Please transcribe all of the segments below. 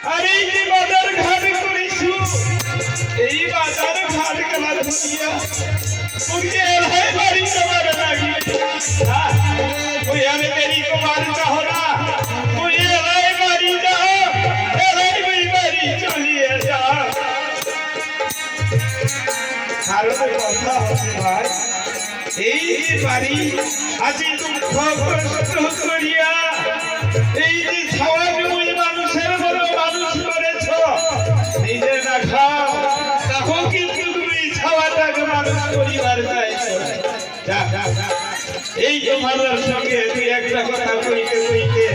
আর এই যে বাজার ঘাট করিছু এই বাজার ঘাট গলা ধরিয়া मुझे है बारी कमर लगी मुझे तेरी कुमार का होना मुझे है बारी जाओ है बारी चलिए जा কারণ কথা হচ্ছে ভাই এই যে বাড়ি আজি দুঃখ কষ্ট করিয়া এই যে ছাওয়া জমি মানুষের বড় মানুষ করেছ নিজে না খাও তাও কিন্তু তুমি ছাওয়াটাকে মানুষ করিবার চাই এই তোমার সঙ্গে তুই একটা কথা কইতে কইতে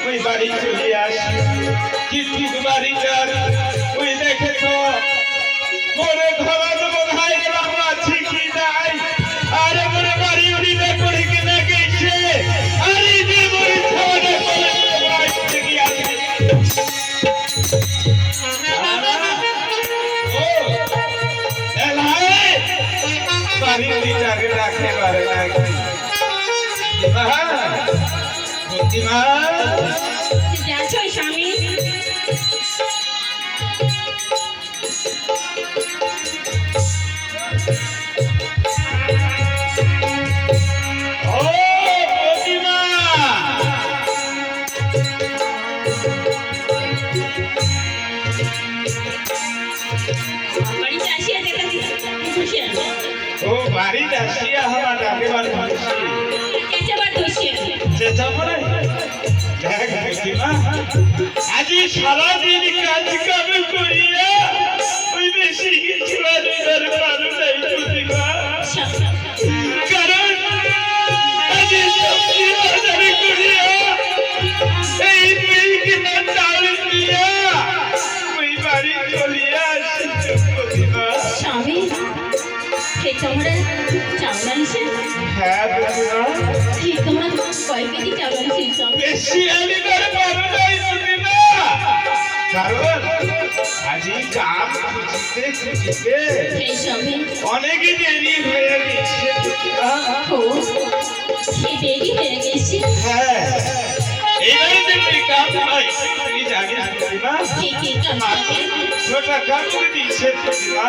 ওই বাড়ি চলে আসি কিন্তু বাড়িটার ওই দেখেছ মোরে ঘর বোধহয় গ্রাম আছে কি নাই আরে মোরে বাড়ি উড়িতে করে কিনা গেছে আরে যে মোরে ছাওয়াটা করে বাড়িতে গিয়েছে বাড়ি উড়িটাকে রাখে পারে নাকি বুদ্ধিমান যাচ্ছ স্বামী বাড়ি আসিয়া হওয়া ডাকে বার আজি সারাদিন কাজ কাম করিয়া ওই বেশি কিছু আনিবার পারো নাই বুঝিবা কারণ আজি সবজি বাজারে করিয়া এই মেয়েকে না চাল দিয়া ওই বাড়ি চলিয়া আসি বুঝিবা স্বামী তোমরা চাউল আনছে হ্যাঁ বুঝিবা তোমরা কয় কেজি চাউল আনছে বেশি আনিবার পারো নাই বুঝিবা কারণ আজি কাম খুঁজিতে খুঁজিতে অনেক দেরি হয়ে গেছে দেরি হয়ে গেছে হ্যাঁ এইবারে দেখবি কাম নাই তুই জানিস বুঝিবা ছোটা কাম করে দিয়েছে বুঝিবা